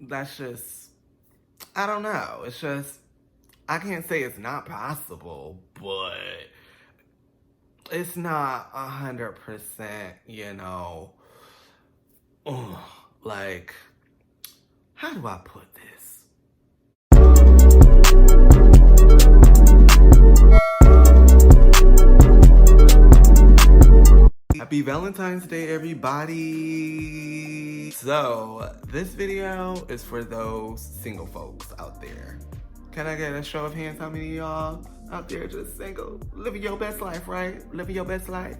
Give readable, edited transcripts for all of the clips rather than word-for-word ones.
that's just, I don't know. It's just, I can't say it's not possible, but it's not 100%, ugh, like, how do I put this? Happy Valentine's Day, everybody! So, this video is for those single folks out there. Can I get a show of hands? How many of y'all out there just single? Living your best life, right? Living your best life?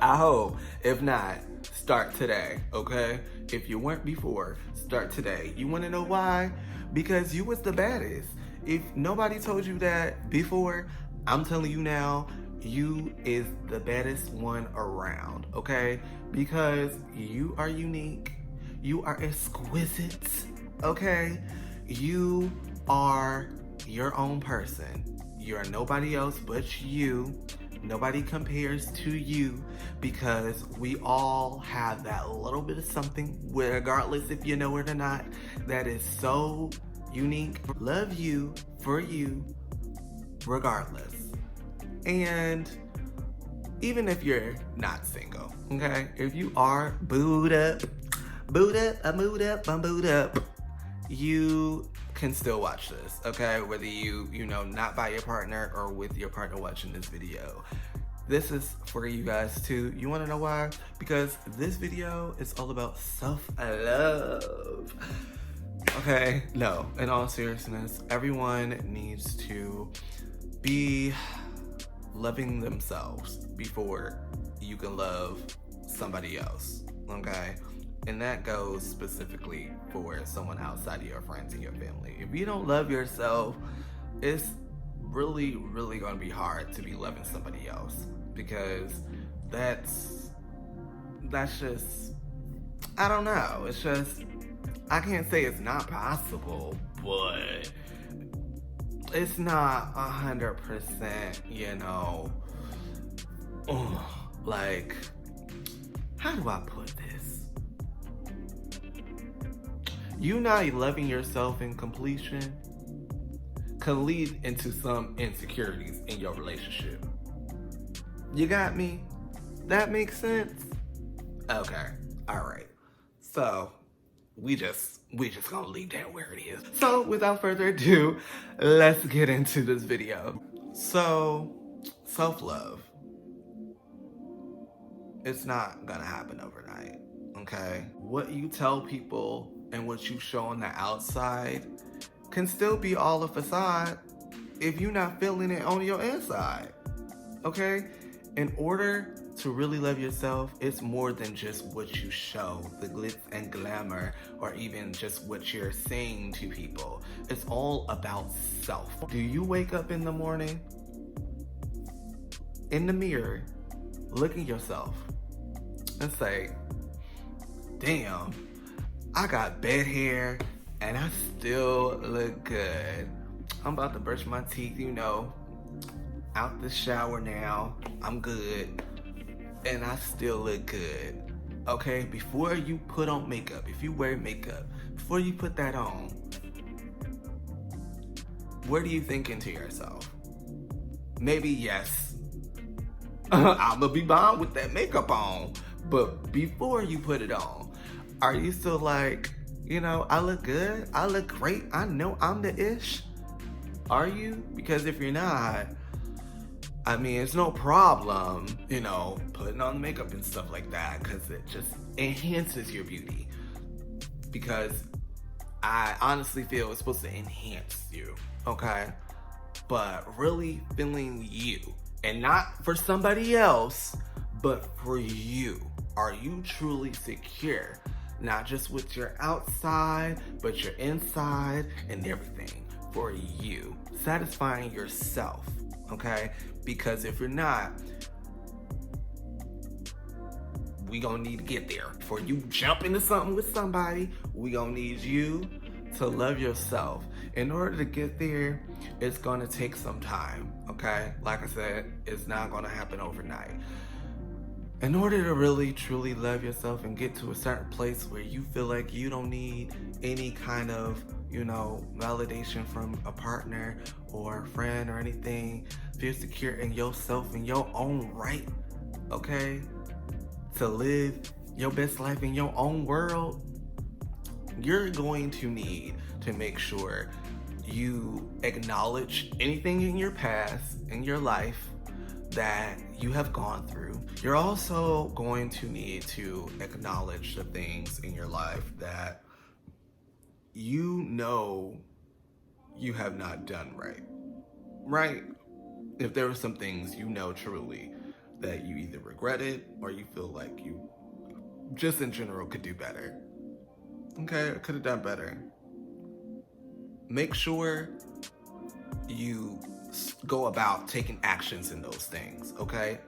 I hope. If not, start today, okay? If you weren't before, start today. You wanna know why? Because you was the baddest. If nobody told you that before, I'm telling you now, you is the baddest one around, okay? Because you are unique, you are exquisite, okay? You are your own person. You are nobody else but you. Nobody compares to you, because we all have that little bit of something, regardless if you know it or not, that is so unique. Love you for you, regardless. And even if you're not single, okay? If you are booed up, I'm booed up, you can still watch this, okay? Whether you not by your partner or with your partner watching this video. This is for you guys too. You wanna know why? Because this video is all about self-love. Okay, no, in all seriousness, everyone needs to be loving themselves before you can love somebody else, okay? And that goes specifically for someone outside of your friends and your family. If you don't love yourself, it's really, really gonna be hard to be loving somebody else, because that's just, I don't know. It's just, I can't say it's not possible, but it's not 100%, like, how do I put this? You not loving yourself in completion can lead into some insecurities in your relationship. You got me? That makes sense? Okay, all right. So, we just gonna leave that where it is. So without further ado, let's get into this video. So, self-love, it's not gonna happen overnight, okay? What you tell people and what you show on the outside can still be all a facade if you're not feeling it on your inside, okay? In order to really love yourself, it's more than just what you show, the glitz and glamour, or even just what you're saying to people. It's all about self. Do you wake up in the morning, in the mirror, look at yourself and say, damn, I got bad hair and I still look good. I'm about to brush my teeth, out the shower now. I'm good. And I still look good, okay? Before you put on makeup, if you wear makeup, before you put that on, what are you thinking to yourself? Maybe, yes, I'ma be bomb with that makeup on, but before you put it on, are you still like, I look good, I look great, I know I'm the ish? Are you? Because if you're not, I mean, it's no problem, putting on makeup and stuff like that, because it just enhances your beauty. Because I honestly feel it's supposed to enhance you, okay? But really feeling you, and not for somebody else, but for you. Are you truly secure? Not just with your outside, but your inside and everything for you. Satisfying yourself, okay? Because if you're not, we gonna need to get there. Before you jump into something with somebody, we gonna need you to love yourself. In order to get there, it's gonna take some time, okay? Like I said, it's not gonna happen overnight. In order to really truly love yourself and get to a certain place where you feel like you don't need any kind of, validation from a partner or a friend or anything, feel secure in yourself in your own right, okay? To live your best life in your own world, you're going to need to make sure you acknowledge anything in your past, in your life, that you have gone through. You're also going to need to acknowledge the things in your life that you have not done right? If there were some things truly that you either regretted or you feel like you just in general could do better. Okay, could have done better. Make sure you go about taking actions in those things, okay?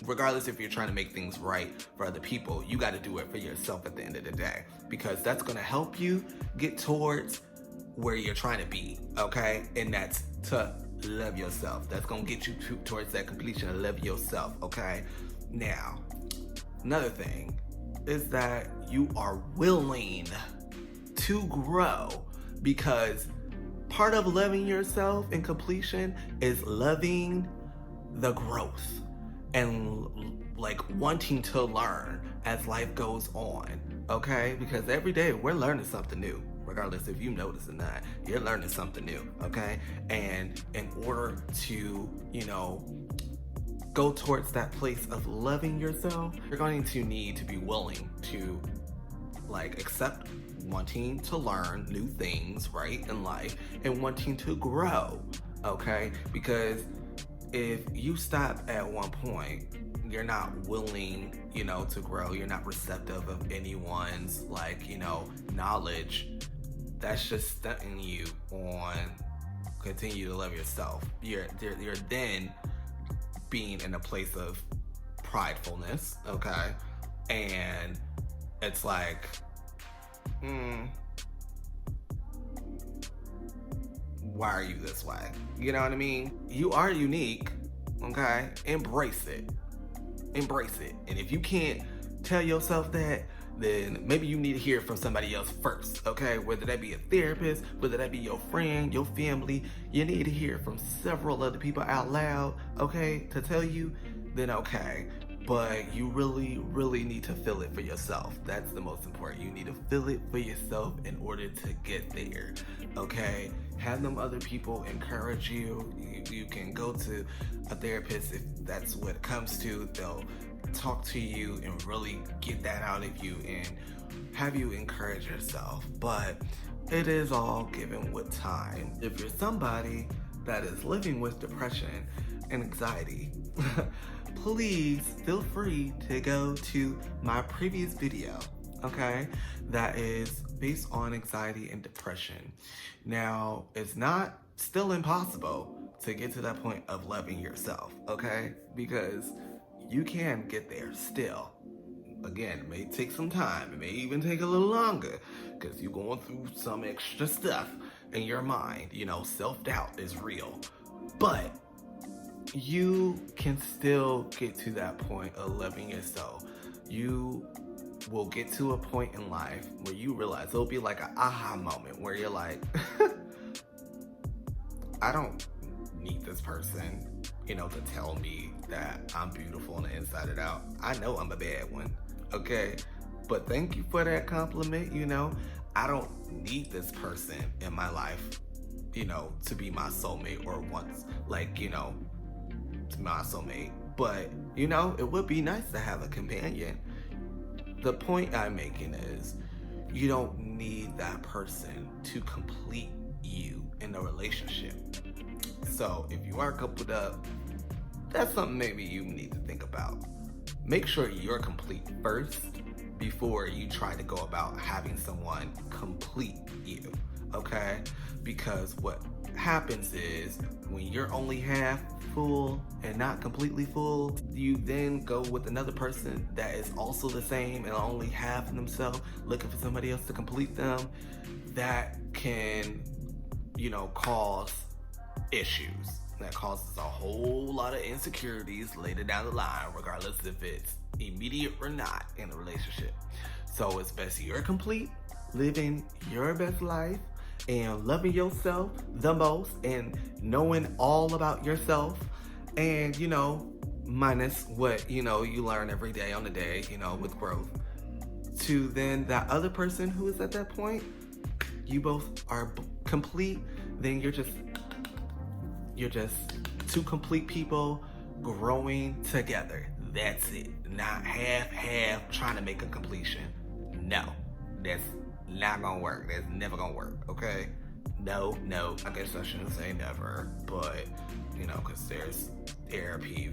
Regardless if you're trying to make things right for other people, you got to do it for yourself at the end of the day, because that's going to help you get towards where you're trying to be, okay? And that's to love yourself. That's going to get you towards that completion of love yourself, okay? Now, another thing is that you are willing to grow, because part of loving yourself in completion is loving the growth and wanting to learn as life goes on, okay? Because every day we're learning something new, regardless if you notice or not. You're learning something new, okay? And in order to, go towards that place of loving yourself, you're going to need to be willing to accept wanting to learn new things, right, in life, and wanting to grow, okay? Because if you stop at one point, you're not willing, to grow, you're not receptive of anyone's, knowledge, that's just stunting you on continue to love yourself. You're then being in a place of pridefulness, okay? And it's like, why are you this way? You know what I mean? You are unique, okay? Embrace it. Embrace it. And if you can't tell yourself that, then maybe you need to hear from somebody else first, okay? Whether that be a therapist, whether that be your friend, your family, you need to hear from several other people out loud, okay, to tell you, then okay. But you really, really need to feel it for yourself. That's the most important. You need to feel it for yourself in order to get there, okay? Have them other people encourage you. You can go to a therapist if that's what it comes to. They'll talk to you and really get that out of you and have you encourage yourself. But it is all given with time. If you're somebody that is living with depression and anxiety, please feel free to go to my previous video, okay? That is based on anxiety and depression. Now, it's not still impossible to get to that point of loving yourself, okay? Because you can get there still. Again, it may take some time. It may even take a little longer because you're going through some extra stuff in your mind. Self-doubt is real. But you can still get to that point of loving yourself. You will get to a point in life where you realize it'll be like an aha moment where you're like, I don't need this person, to tell me that I'm beautiful on the inside and out. I know I'm a bad one, okay? But thank you for that compliment, I don't need this person in my life, to be my soulmate or once, my soulmate. But, it would be nice to have a companion. The point I'm making is you don't need that person to complete you in a relationship. So if you are coupled up, that's something maybe you need to think about. Make sure you're complete first before you try to go about having someone complete you, okay? Because what happens is when you're only half full and not completely full, you then go with another person that is also the same and only half of themselves, looking for somebody else to complete them. That can, cause issues. That causes a whole lot of insecurities later down the line, regardless if it's, immediate or not in a relationship. So it's best you're complete, living your best life, and loving yourself the most, and knowing all about yourself, and minus what you learn every day on the day, with growth. To then that other person who is at that point, you both are complete. Then you're just two complete people growing together. That's it. Not half trying to make a completion. No, that's not gonna work. That's never gonna work. Okay? No. I guess I shouldn't say never, but because there's therapy,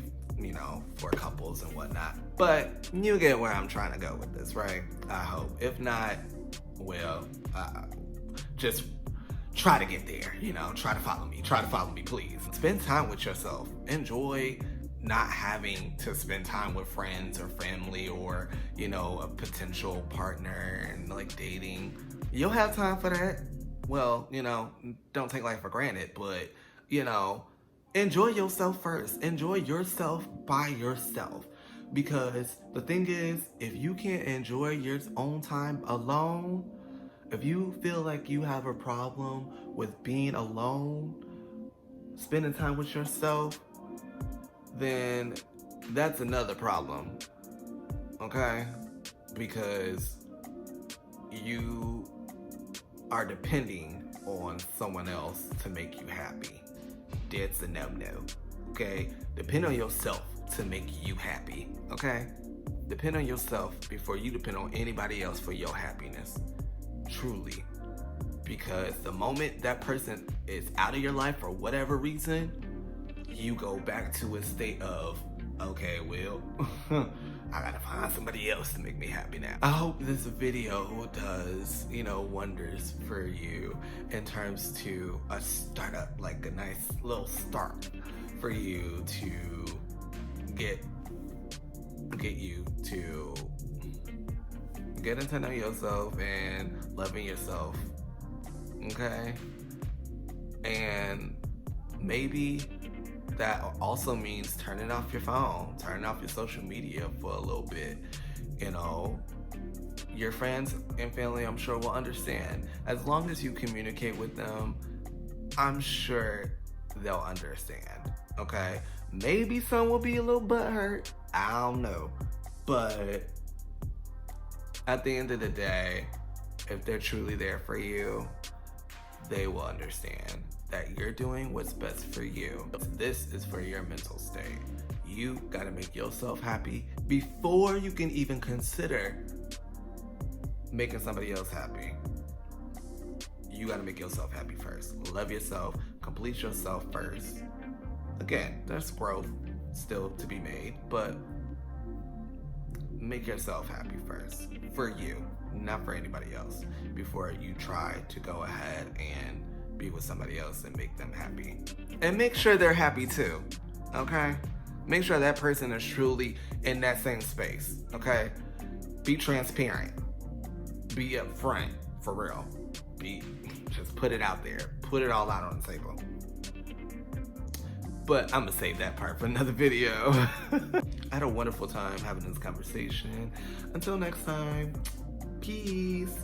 for couples and whatnot. But you get where I'm trying to go with this, right? I hope. If not, well, just try to get there. Try to follow me. Try to follow me, please. Spend time with yourself. Enjoy not having to spend time with friends or family or, a potential partner and like dating. You'll have time for that. Well, don't take life for granted, but, enjoy yourself first. Enjoy yourself by yourself. Because the thing is, if you can't enjoy your own time alone, if you feel like you have a problem with being alone, spending time with yourself, then that's another problem, okay? Because you are depending on someone else to make you happy. That's a no-no, okay? Depend on yourself to make you happy, okay? Depend on yourself before you depend on anybody else for your happiness, truly. Because the moment that person is out of your life for whatever reason, you go back to a state of, okay, well, I gotta find somebody else to make me happy now. I hope this video does, wonders for you in terms to a startup, like a nice little start for you to get you to getting to know yourself and loving yourself, okay? And maybe that also means turning off your phone, turning off your social media for a little bit. Your friends and family, I'm sure, will understand. As long as you communicate with them, I'm sure they'll understand, okay? Maybe some will be a little butthurt, I don't know. But at the end of the day, if they're truly there for you, they will understand that you're doing what's best for you. This is for your mental state. You gotta make yourself happy before you can even consider making somebody else happy. You gotta make yourself happy first. Love yourself, complete yourself first. Again, there's growth still to be made, but make yourself happy first. For you, not for anybody else, before you try to go ahead and be with somebody else and make them happy. And make sure they're happy too, okay? Make sure that person is truly in that same space, okay? Be transparent. Be upfront, for real. Just put it out there. Put it all out on the table. But I'm gonna save that part for another video. I had a wonderful time having this conversation. Until next time, peace.